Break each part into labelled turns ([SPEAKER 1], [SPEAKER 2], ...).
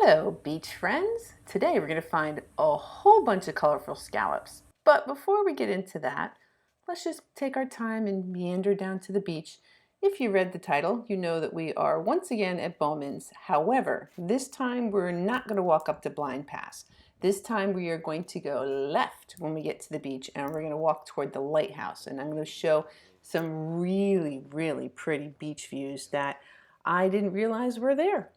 [SPEAKER 1] Hello, beach friends. Today we're going to find a whole bunch of colorful scallops. But before we get into that, let's just take our time and meander down to the beach. If you read the title, you know that we are once again at Bowman's. However, this time we're not going to walk up to Blind Pass. This time we are going to go left when we get to the beach, and we're going to walk toward the lighthouse. And I'm going to show some really, really pretty beach views that I didn't realize were there.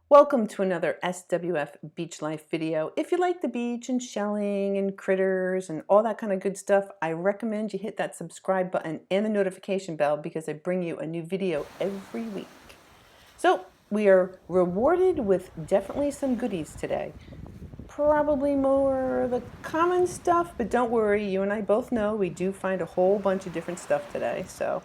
[SPEAKER 1] Welcome to another SWF Beach Life video. If you like the beach and shelling and critters and all that kind of good stuff, I recommend you hit that subscribe button and the notification bell because I bring you a new video every week. So we are rewarded with definitely some goodies today. Probably more the common stuff, but don't worry, you and I both know we do find a whole bunch of different stuff today. So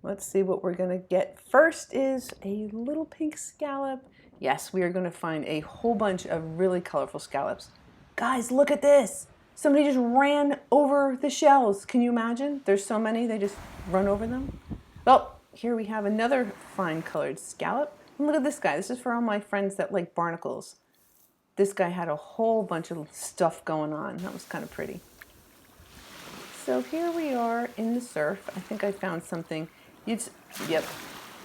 [SPEAKER 1] let's see what we're gonna get. First is a little pink scallop. Yes, we are gonna find a whole bunch of really colorful scallops. Guys, look at this. Somebody just ran over the shells. Can you imagine? There's so many, they just run over them. Well, here we have another fine colored scallop. And look at this guy. This is for all my friends that like barnacles. This guy had a whole bunch of stuff going on. That was kind of pretty. So here we are in the surf. I think I found something. Yep,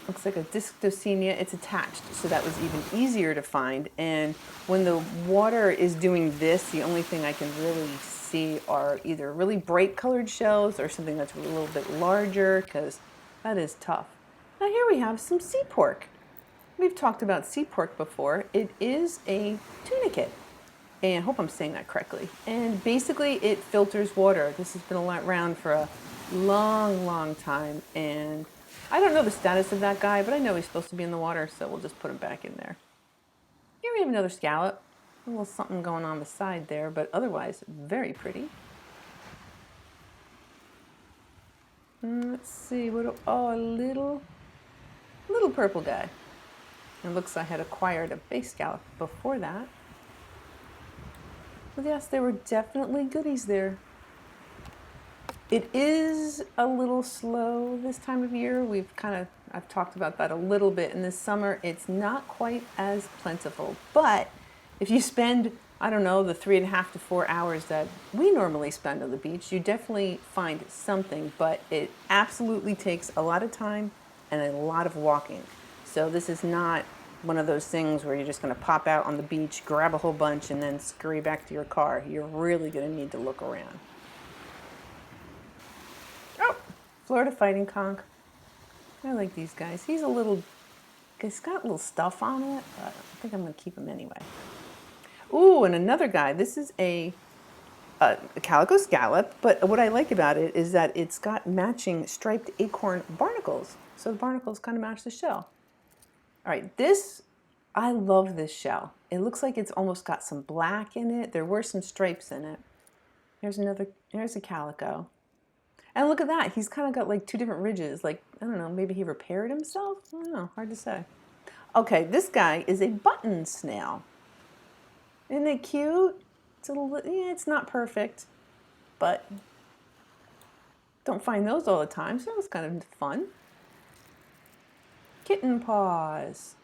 [SPEAKER 1] looks like a Discdocenia. It's attached, so that was even easier to find. And when the water is doing this, the only thing I can really see are either really bright colored shells or something that's a little bit larger, because that is tough. Now here we have some sea pork. We've talked about sea pork before. It is a tunicate. And I hope I'm saying that correctly. And basically it filters water. This has been around for a long time, and I don't know the status of that guy, but I know he's supposed to be in the water, so we'll just put him back in there. Here we have another scallop. A little something going on the side there, but otherwise very pretty. Let's see, a little purple guy. It looks like I had acquired a base scallop before that. But yes, there were definitely goodies there. It is a little slow this time of year. I've talked about that a little bit. In the summer, it's not quite as plentiful. But if you spend, I don't know, the 3.5 to 4 hours that we normally spend on the beach, you definitely find something. But it absolutely takes a lot of time and a lot of walking. So this is not one of those things where you're just going to pop out on the beach, grab a whole bunch, and then scurry back to your car. You're really going to need to look around. Oh, Florida fighting conch. I like these guys. He's got a little stuff on it, but I think I'm going to keep him anyway. Ooh, and another guy. This is a calico scallop, but what I like about it is that it's got matching striped acorn barnacles. So the barnacles kind of match the shell. All right, I love this shell. It looks like it's almost got some black in it. There were some stripes in it. Here's a calico. And look at that, he's kind of got like two different ridges. Like, I don't know, maybe he repaired himself? I don't know, hard to say. Okay, this guy is a button snail. Isn't it cute? It's not perfect, but don't find those all the time, so it's kind of fun. Kitten paws.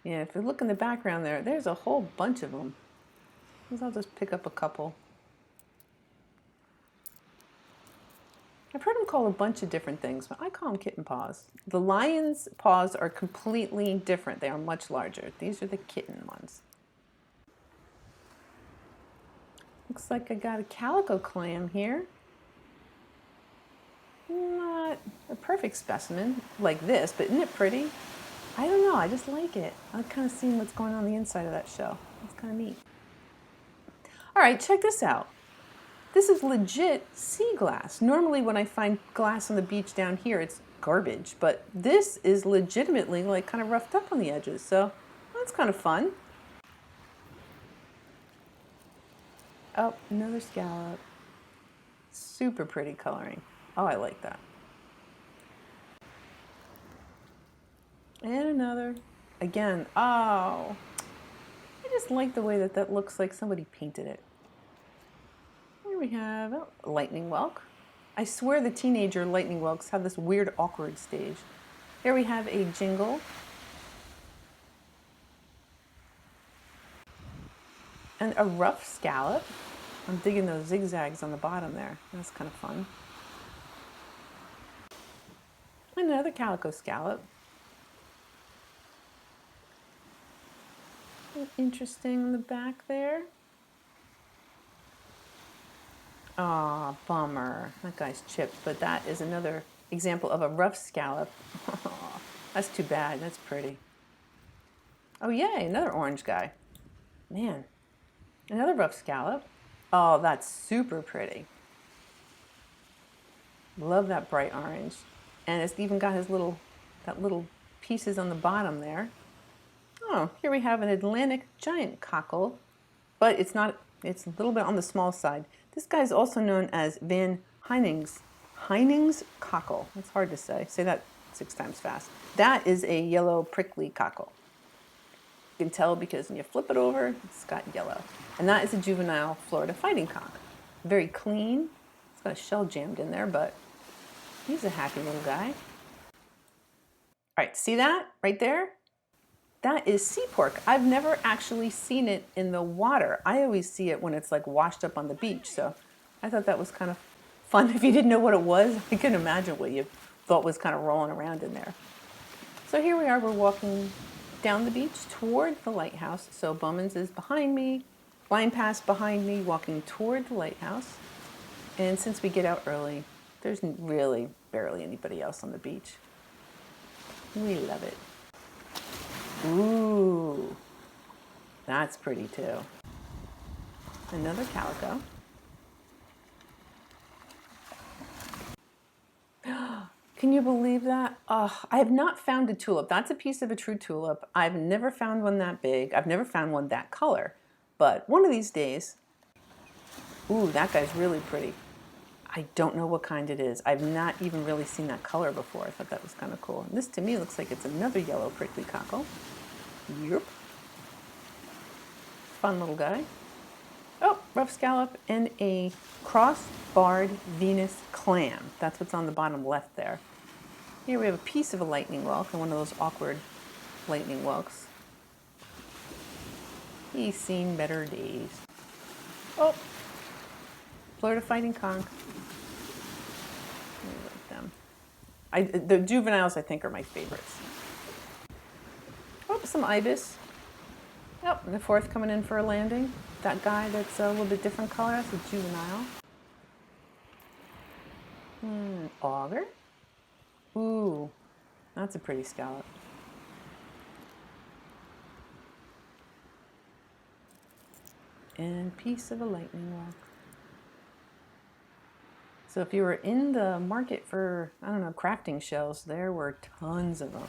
[SPEAKER 1] Yeah, if you look in the background there's a whole bunch of them. I'll just pick up a couple. I've heard them called a bunch of different things, but I call them kitten paws. The lion's paws are completely different. They are much larger. These are the kitten ones. Looks like I got a calico clam here. Not a perfect specimen like this, but isn't it pretty? I don't know, I just like it. I'm kind of seeing what's going on the inside of that shell. It's kind of neat. All right, check this out. This is legit sea glass. Normally when I find glass on the beach down here, it's garbage, but this is legitimately like kind of roughed up on the edges, so that's kind of fun. Oh, another scallop. Super pretty coloring. Oh, I like that. And another. Again, oh, I just like the way that looks like somebody painted it. Here we have a lightning whelk. I swear the teenager lightning whelks have this weird awkward stage. Here we have a jingle. And a rough scallop. I'm digging those zigzags on the bottom there. That's kind of fun. And another calico scallop. Interesting in the back there. Aw, bummer. That guy's chipped, but that is another example of a rough scallop. That's too bad. That's pretty. Oh, yay, another orange guy. Man, another rough scallop. Oh, that's super pretty. Love that bright orange. And it's even got that little pieces on the bottom there. Oh, here we have an Atlantic giant cockle, but it's a little bit on the small side. This guy is also known as Van Heining's cockle. That's hard to say. Say that 6 times fast. That is a yellow prickly cockle. You can tell because when you flip it over, it's got yellow. And that is a juvenile Florida fighting conch. Very clean. It's got a shell jammed in there, but he's a happy little guy. All right, see that right there? That is sea pork. I've never actually seen it in the water. I always see it when it's like washed up on the beach. So I thought that was kind of fun. If you didn't know what it was, I can imagine what you thought was kind of rolling around in there. So here we are, we're walking down the beach toward the lighthouse. So Bowman's is behind me, Blind Pass behind me, walking toward the lighthouse. And since we get out early, there's really barely anybody else on the beach. We love it. Ooh, that's pretty too. Another calico. Can you believe that? I have not found a tulip. That's a piece of a true tulip. I've never found one that big. I've never found one that color. But one of these days, ooh, that guy's really pretty. I don't know what kind it is. I've not even really seen that color before. I thought that was kind of cool. And this to me looks like it's another yellow prickly cockle. Yep. Fun little guy. Oh, rough scallop and a cross-barred Venus clam. That's what's on the bottom left there. Here we have a piece of a lightning whelk and one of those awkward lightning whelks. He's seen better days. Oh, Florida fighting conch. I like them. The juveniles, I think, are my favorites. Oh, some ibis. Oh, and the fourth coming in for a landing. That guy that's a little bit different color, that's a juvenile. Auger. Ooh, that's a pretty scallop. And piece of a lightning whelk. So if you were in the market for, I don't know, crafting shells, there were tons of them.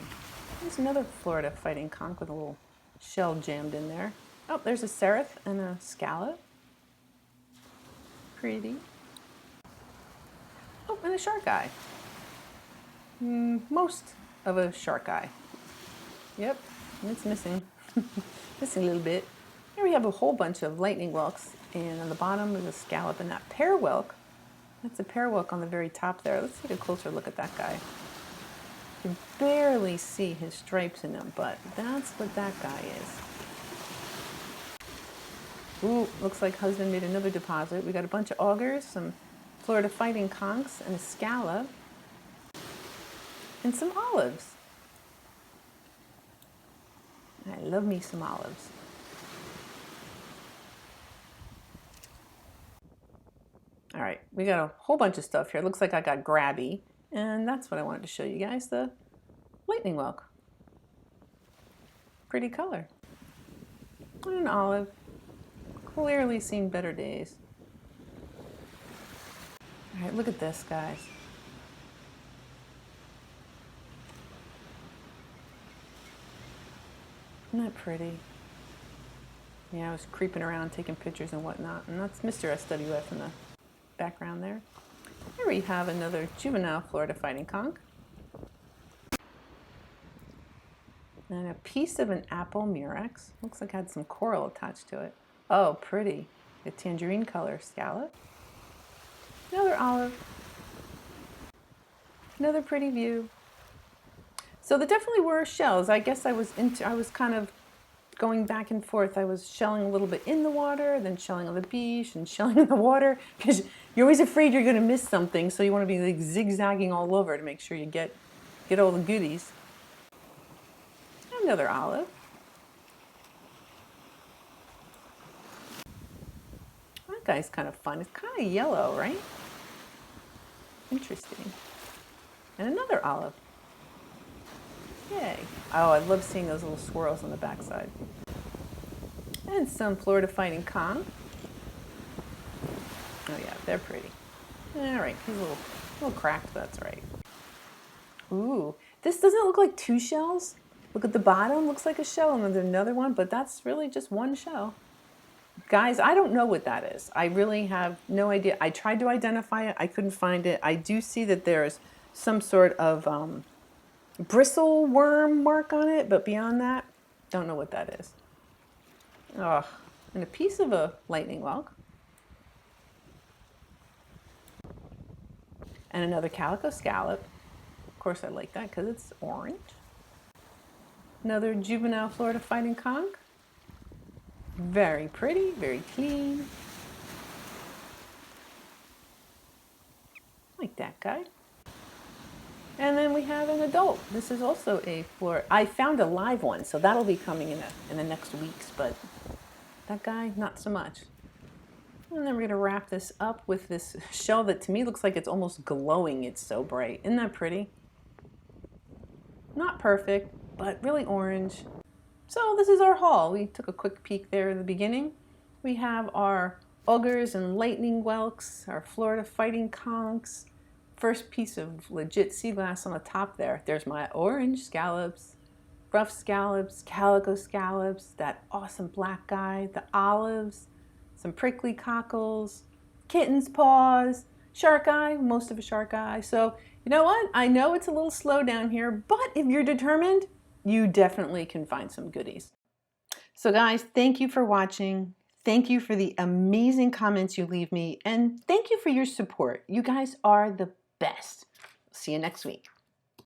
[SPEAKER 1] There's another Florida fighting conch with a little shell jammed in there. Oh, there's a seraph and a scallop. Pretty. Oh, and a shark eye. Most of a shark eye. Yep, it's missing. Missing a little bit. Here we have a whole bunch of lightning whelks, and on the bottom is a scallop, and that pear whelk, that's a pear whelk on the very top there. Let's take a closer look at that guy. You can barely see his stripes in him, but that's what that guy is. Ooh, looks like husband made another deposit. We got a bunch of augers, some Florida fighting conchs, and a scallop, and some olives. I love me some olives. All right, we got a whole bunch of stuff here. It looks like I got grabby, and that's what I wanted to show you guys, the lightning whelk. Pretty color. And an olive. Clearly seen better days. All right, look at this, guys. Isn't that pretty? Yeah, I was creeping around taking pictures and whatnot, and that's Mr. SWF in the background there. Here we have another juvenile Florida fighting conch. And a piece of an apple murex. Looks like it had some coral attached to it. Oh, pretty. A tangerine color scallop. Another olive. Another pretty view. So there definitely were shells. I guess I was kind of going back and forth. I was shelling a little bit in the water, then shelling on the beach, and shelling in the water, because you're always afraid you're going to miss something, so you want to be like zigzagging all over to make sure you get all the goodies. Another olive. That guy's kind of fun. It's kind of yellow, right? Interesting. And another olive. Yay. Oh, I love seeing those little swirls on the backside. And some Florida fighting conch. Oh yeah, they're pretty. All right, he's a little cracked, but that's right. Ooh, this doesn't look like two shells. Look at the bottom, looks like a shell, and then there's another one, but that's really just one shell. Guys, I don't know what that is. I really have no idea. I tried to identify it. I couldn't find it. I do see that there's some sort of bristle worm mark on it, but beyond that, don't know what that is. Oh, and a piece of a lightning whelk. And another calico scallop. Of course I like that because it's orange. Another juvenile Florida fighting conch. Very pretty, very clean. Like that guy. And then we have an adult. This is also a Florida. I found a live one, so that'll be coming in the next weeks, but that guy, not so much. And then we're gonna wrap this up with this shell that to me looks like it's almost glowing. It's so bright. Isn't that pretty? Not perfect, but really orange. So this is our haul. We took a quick peek there in the beginning. We have our augers and lightning whelks, our Florida fighting conchs, first piece of legit sea glass on the top there. There's my orange scallops, rough scallops, calico scallops, that awesome black guy, the olives, some prickly cockles, kitten's paws, shark eye, most of a shark eye. So you know what? I know it's a little slow down here, but if you're determined, you definitely can find some goodies. So guys, thank you for watching. Thank you for the amazing comments you leave me, and thank you for your support. You guys are the best. See you next week.